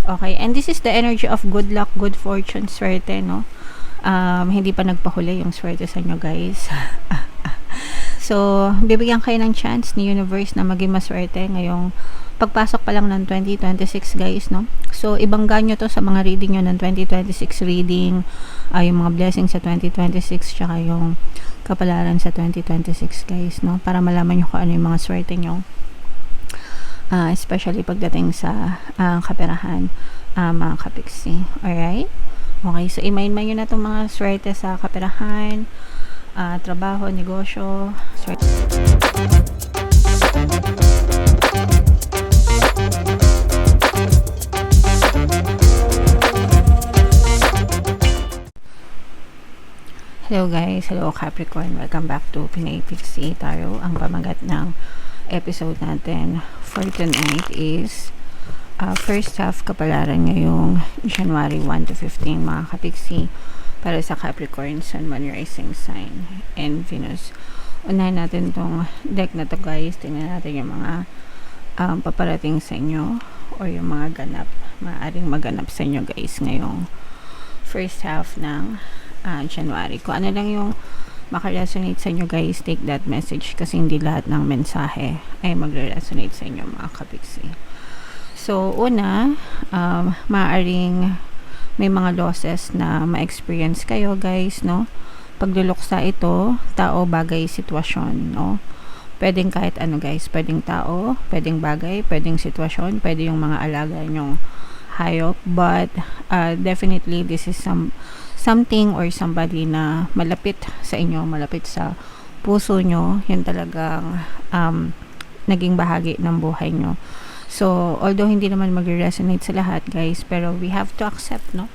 Okay, and this is the energy of good luck, good fortune, swerte, no? Hindi pa nagpahuli yung swerte sa inyo, guys. So, bibigyan kayo ng chance ni universe na maging maswerte ngayong pagpasok pa lang ng 2026, guys, no? So, ibangga nyo to sa mga reading nyo ng 2026 reading, yung mga blessings sa 2026, tsaka yung kapalaran sa 2026, guys, no? Para malaman nyo kung ano yung mga swerte nyo. Especially pagdating sa kaperahan, mga kapiksi. Alright? Okay, so imain-main nyo na itong mga swerte sa kaperahan, trabaho, negosyo, swerte. Hello guys, hello Capricorn, welcome back to Pinay Pixie Tarot. Ang pamagat ng episode natin for tonight is first half kapalaran ngayong January 1 to 15, mga kapiksi, para sa Capricorn, Sun, Moon, Rising Sign, and Venus. Unahin natin tong deck na to, guys. Tingnan natin yung mga paparating sa inyo or yung mga ganap, maaaring maganap sa inyo, guys, ngayong first half ng January. Kung ano lang yung makaresonate sa inyo, guys, take that message kasi hindi lahat ng mensahe ay magre-resonate sa inyo, mga kapiksi. So, una, maaaring may mga losses na ma-experience kayo, guys, no? Pagluluksa ito, tao, bagay, sitwasyon, no? Pwedeng kahit ano, guys. Pwedeng tao, pwedeng bagay, pwedeng sitwasyon, pwede yung mga alaga nyong hayop, but definitely this is something or somebody na malapit sa inyo, malapit sa puso nyo, yun talagang naging bahagi ng buhay nyo. So, although hindi naman mag-resonate sa lahat, guys, pero we have to accept, no,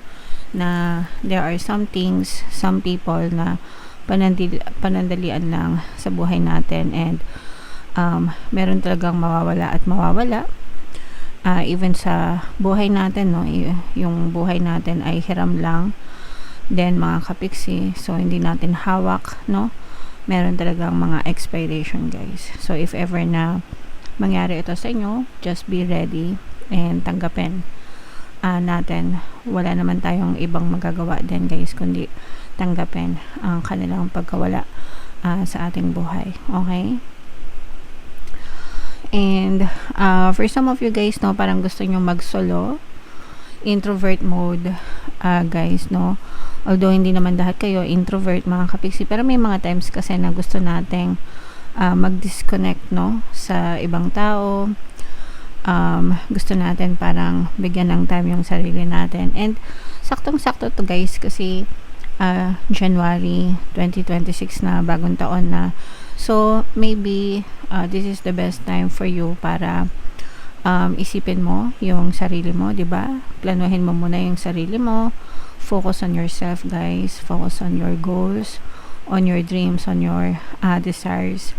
na there are some things, some people na panandalian lang sa buhay natin, and meron talagang mawawala at mawawala. Even sa buhay natin, no, yung buhay natin ay hiram lang then, mga kapiksi, so hindi natin hawak, no, meron talagang mga expiration, guys. So, if ever na mangyari ito sa inyo, just be ready and tanggapin natin. Wala naman tayong ibang magagawa din, guys, kundi tanggapin ang kanilang pagkawala sa ating buhay. Okay? And for some of you, guys, no, parang gusto nyo mag-solo, introvert mode, guys, no. Although hindi naman lahat kayo introvert, mga kapiksi, pero may mga times kasi na gusto nating mag-disconnect, no, sa ibang tao. Gusto natin parang bigyan ng time yung sarili natin, and saktong-sakto to, guys, kasi January 2026 na, bagong taon na. So maybe this is the best time for you para isipin mo yung sarili mo, 'di ba? Planuhin mo muna yung sarili mo. Focus on yourself, guys. Focus on your goals, on your dreams, on your desires,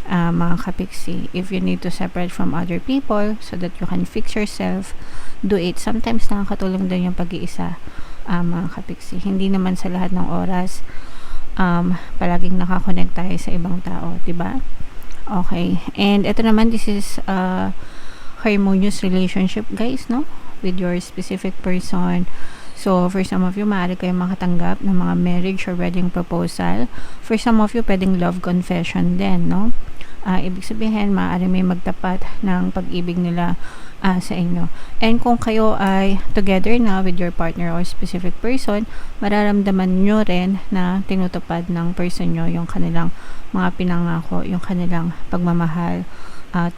mga kapiksi. If you need to separate from other people so that you can fix yourself, do it. Sometimes nakakatulong din yung pag-iisa, mga kapiksi. Hindi naman sa lahat ng oras palaging nakakonect tayo sa ibang tao, 'di ba? Okay. And ito naman, this is harmonious relationship, guys, no, with your specific person. So, for some of you, maaari kayong makatanggap ng mga marriage or wedding proposal. For some of you, pwedeng love confession din, no? Ibig sabihin, maaari may magtapat ng pag-ibig nila sa inyo. And kung kayo ay together na with your partner or specific person, mararamdaman nyo rin na tinutupad ng person nyo yung kanilang mga pinangako, yung kanilang pagmamahal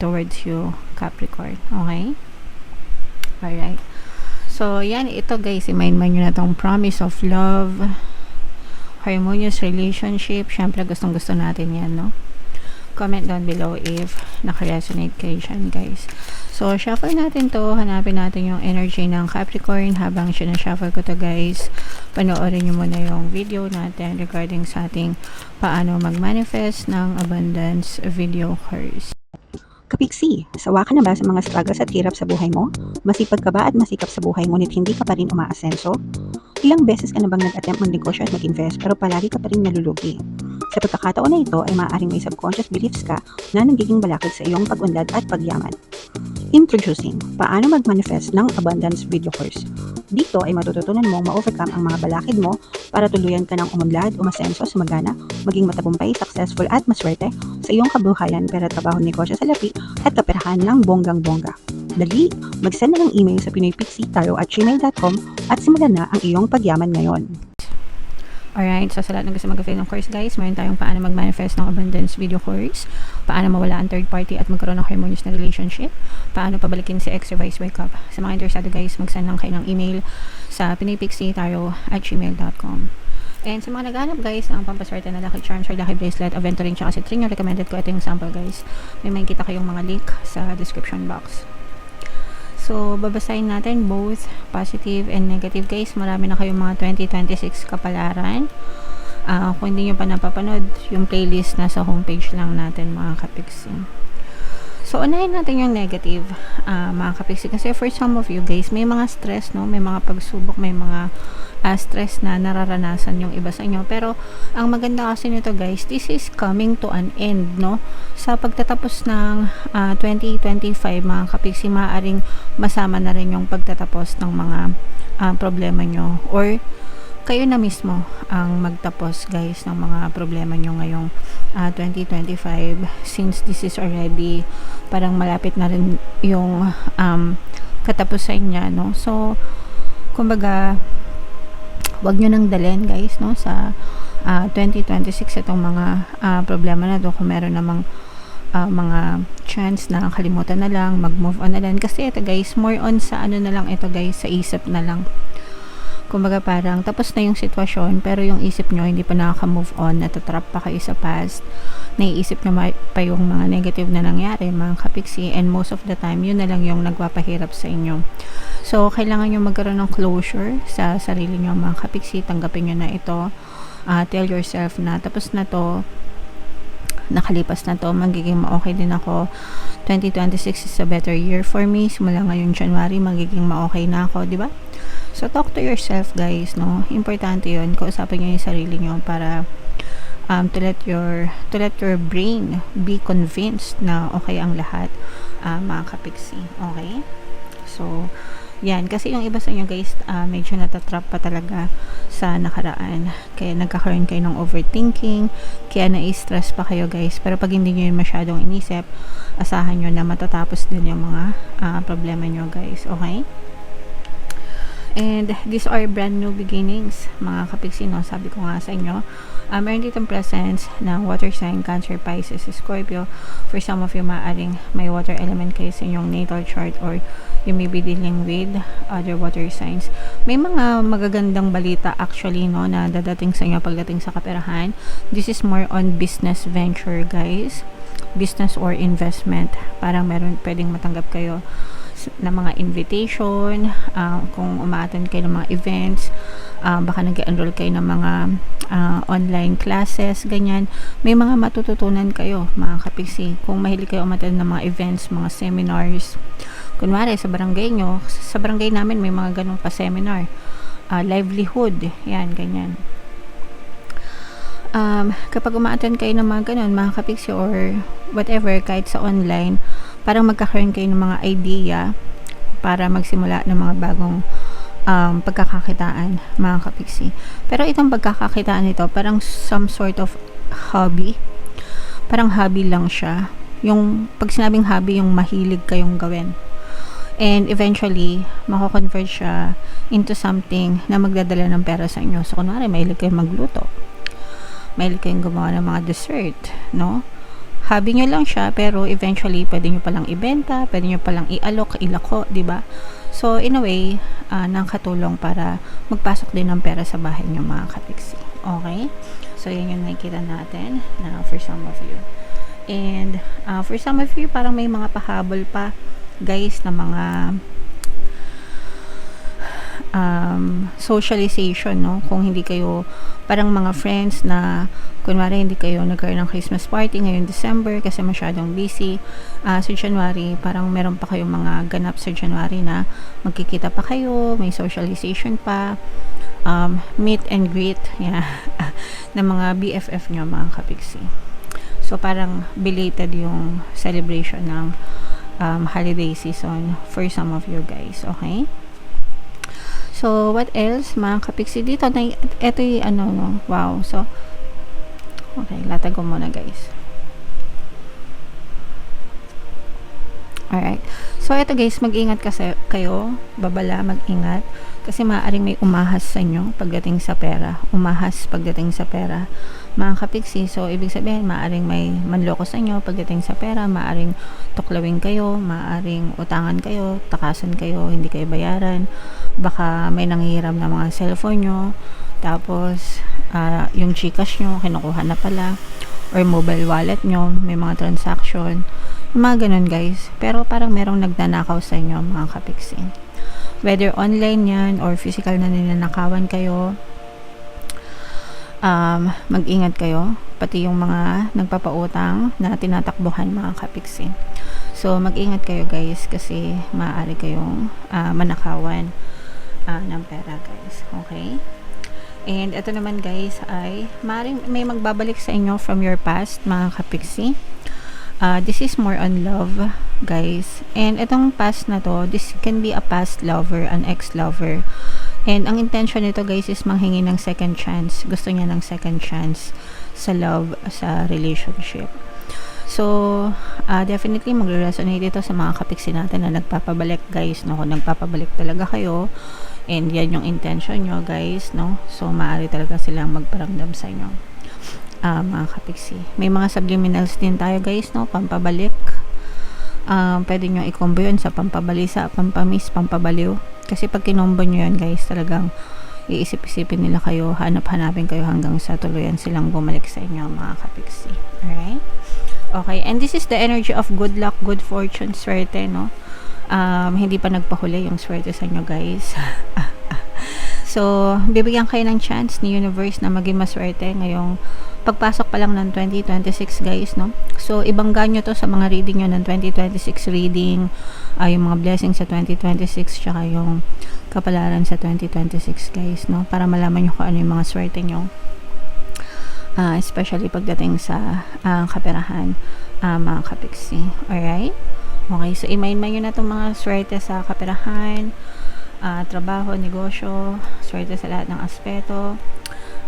towards you, Capricorn. Okay? Alright. So, yan, ito, guys, i-mind nyo na itong promise of love, harmonious relationship. Syempre, gustong-gusto natin yan, no? Comment down below if naka-resonate kayo dyan, guys. So, shuffle natin to. Hanapin natin yung energy ng Capricorn. Habang sinashuffle ko to, guys, panoorin nyo muna yung video natin regarding sa ating paano mag-manifest ng abundance video course. Kapiksi, sawa ka na ba sa mga struggles at hirap sa buhay mo? Masipag ka ba at masikap sa buhay ngunit hindi ka pa rin umaasenso? Ilang beses ka na bang nag-attempt magnegosyo at mag-invest pero palagi ka pa rin nalulugi? Sa pagkakataon na ito ay maaaring may subconscious beliefs ka na nagiging balakid sa iyong pag-unlad at pagyaman. Introducing, paano mag-manifest ng abundance video course. Dito ay matututunan mong ma-overcome ang mga balakid mo para tuluyan ka ng umunlad, umasenso, sumagana, maging matagumpay, successful at maswerte sa iyong kabuhayan, pera, trabaho, negosyo sa lapi at kaperahan ng bonggang-bongga. Dali, mag-send na ng email sa pinoypixitaro@gmail.com at simulan na ang iyong pagyaman ngayon. Alright, so sa lahat ng gusto mag-avail ng course guys, mayroon tayong paano mag-manifest ng abundance video course, paano mawala ang third party at magkaroon ng harmonious na relationship, paano pabalikin si ex vice wake up. Sa mga interesado guys, mag-send lang kayo ng email sa pinoypixitaro@gmail.com. And sa mga naghanap guys ng pampaswerte na lucky charms or lucky bracelet, aventuring tsaka citrin, yung recommended ko ito yung sample guys. May makikita kayong mga link sa description box. So, babasahin natin both positive and negative guys. Marami na kayong mga 2026 kapalaran. Kung hindi nyo pa napapanood, yung playlist nasa homepage lang natin mga kapiksi. So, unahin natin yung negative mga kapiksi. Kasi for some of you guys, may mga stress, no? May mga pagsubok, may mga stress na nararanasan yung iba sa inyo. Pero, ang maganda kasi nito guys, this is coming to an end, no? Sa pagtatapos ng 2025, mga kapiksi, maaaring masama na rin yung pagtatapos ng mga problema nyo. Or, kayo na mismo ang magtapos guys ng mga problema nyo ngayong 2025, since this is already parang malapit na rin yung katapusan niya, no? So, kumbaga, wag nyo nang dalhin guys, no, sa 2026 itong mga problema na to. Kung meron namang mga chance na kalimutan na lang, mag-move on na lang, kasi ito guys, more on sa ano na lang ito guys, sa isip na lang. Kumbaga parang tapos na yung sitwasyon pero yung isip nyo hindi pa nakaka-move on, natatrap pa kayo sa past, naiisip nyo pa yung mga negative na nangyari mga kapiksi, and most of the time yun na lang yung nagpapahirap sa inyo. So kailangan nyo magkaroon ng closure sa sarili nyo mga kapiksi, tanggapin nyo na ito, tell yourself na tapos na to, nakalipas na to, magiging okay din ako. 2026 is a better year for me, simula ngayon January magiging okay na ako, di ba? So talk to yourself guys, no? Importante yun, kausapin nyo yung sarili nyo para to let your brain be convinced na okay ang lahat mga kapiksi, okay? So yan, kasi yung iba sa inyo guys, medyo natatrap pa talaga sa nakaraan. Kaya nagkakaroon kayo ng overthinking, kaya na-stress pa kayo guys. Pero pag hindi nyo yun masyadong inisip, asahan nyo na matatapos din yung mga problema nyo guys, okay? And these are brand new beginnings mga kapiksi, no? Sabi ko nga sa inyo, meron ditong presence ng water sign, Cancer, Pisces, Scorpio. For some of you, maaaring may water element kayo sa inyong natal chart, or you may be dealing with other water signs. May mga magagandang balita actually, no, na dadating sa inyo pagdating sa kaperahan. This is more on business venture guys, business or investment. Parang meron pwedeng matanggap kayo na mga invitation, kung umaattend kayo ng mga events, baka nag-enroll kayo ng mga online classes, ganyan. May mga matututunan kayo mga kapiksi. Kung mahilig kayo umattend ng mga events, mga seminars, kunwari sa barangay nyo, sa barangay namin may mga ganun pa seminar, livelihood, yan, ganyan. Kapag umaattend kayo ng mga ganun mga kapiksi, or whatever, kahit sa online, parang magkakaroon kayo ng mga idea para magsimula ng mga bagong pagkakakitaan mga kapiksi. Pero itong pagkakakitaan nito parang some sort of hobby, parang hobby lang siya. Yung pag sinabing hobby, yung mahilig kayong gawin, and eventually mako-convert siya into something na magdadala ng pera sa inyo. So kunwari mahilig kayong magluto, mahilig kayong gumawa ng mga dessert, no? Hobby nyo lang siya, pero eventually pwede nyo palang ibenta, pwede nyo palang ialok, ilako, diba? So in a way, nakatulong para magpasok din ng pera sa bahay nyo mga kapiksi, okay? So yan yung nakikita natin na for some of you. And for some of you, parang may mga pahabol pa guys na mga socialization, no? Kung hindi kayo parang mga friends na kunwari hindi kayo nagkaroon ng Christmas party ngayong December kasi masyadong busy, sa January parang meron pa kayong mga ganap sa January na magkikita pa kayo, may socialization pa, meet and greet, yeah, ng mga BFF nyo, mga kapiksi. So parang belated yung celebration ng holiday season for some of you guys, okay? So, what else, mga kapiksi dito? Ito yung ano, no? Wow. So, okay, latag ko muna, guys. Alright. So, ito guys, mag-ingat kasi kayo. Babala, mag-ingat. Kasi maaaring may umahas sa inyo pagdating sa pera. Umahas pagdating sa pera. Mga kapiksi, so, ibig sabihin, maaaring may manloko sa inyo pagdating sa pera. Maaaring tuklawin kayo. Maaaring utangan kayo. Takasan kayo. Hindi kayo bayaran. Baka may nanghihiram na mga cellphone nyo. Tapos, yung Gcash nyo, kinukuha na pala. Or mobile wallet nyo. May mga transaction. Yung mga ganun guys. Pero parang merong nagnanakaw sa inyo, mga kapiksi. Whether online yan or physical na ninanakawan kayo, mag-ingat kayo. Pati yung mga nagpapautang na tinatakbuhan, mga kapiksi. So, mag-ingat kayo guys kasi maaari kayong manakawan ng pera guys. Okay? And ito naman guys ay maaaring may magbabalik sa inyo from your past, mga kapiksi. This is more on love, guys. And itong past na to, this can be a past lover, an ex-lover. And ang intention nito, guys, is manghingi ng second chance. Gusto niya ng second chance sa love, sa relationship. So, definitely magre-resonate ito sa mga kapiksi natin na nagpapabalik, guys, no? Kung nagpapabalik talaga kayo, and yan yung intention nyo, guys, no? So, maaari talaga silang magparamdam sa inyo. Mga kapiksi. May mga subliminals din tayo guys, no? Pampabalik. Pwede nyo i-combo yun sa pampabalisa, pampamis, pampabaliw. Kasi pag kinombo nyo yun guys, talagang iisip-isipin nila kayo, hanap-hanapin kayo hanggang sa tuluyan silang bumalik sa inyo, mga kapiksi. Alright? Okay, and this is the energy of good luck, good fortune, swerte, no? Hindi pa nagpahuli yung swerte sa inyo guys. So, bibigyan kayo ng chance ni universe na maging maswerte ngayong pagpasok pa lang ng 2026 guys, no? So, ibangga nyo to sa mga reading nyo ng 2026 reading, yung mga blessings sa 2026, tsaka yung kapalaran sa 2026 guys, no? Para malaman nyo kung ano yung mga swerte nyo. Especially pagdating sa kaperahan, mga kapiksi. Alright? Okay, so imain-main nyo na itong mga swerte sa kaperahan, trabaho, negosyo, swerte sa lahat ng aspeto.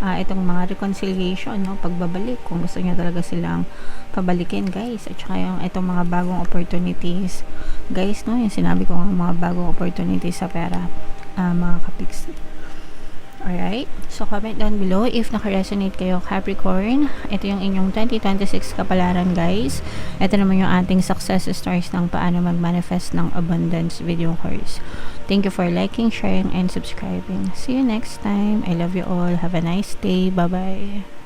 Itong mga reconciliation, no, pagbabalik, kung gusto niyo talaga silang pabalikin guys, at saka yung itong mga bagong opportunities guys, no, yung sinabi ko nga, mga bagong opportunities sa pera, mga kapiksi. Alright, so comment down below if naka-resonate kayo, Capricorn. Ito yung inyong 2026 kapalaran guys. Ito naman yung ating success stories ng paano mag-manifest ng abundance video course. Thank you for liking, sharing, and subscribing. See you next time. I love you all. Have a nice day. Bye-bye.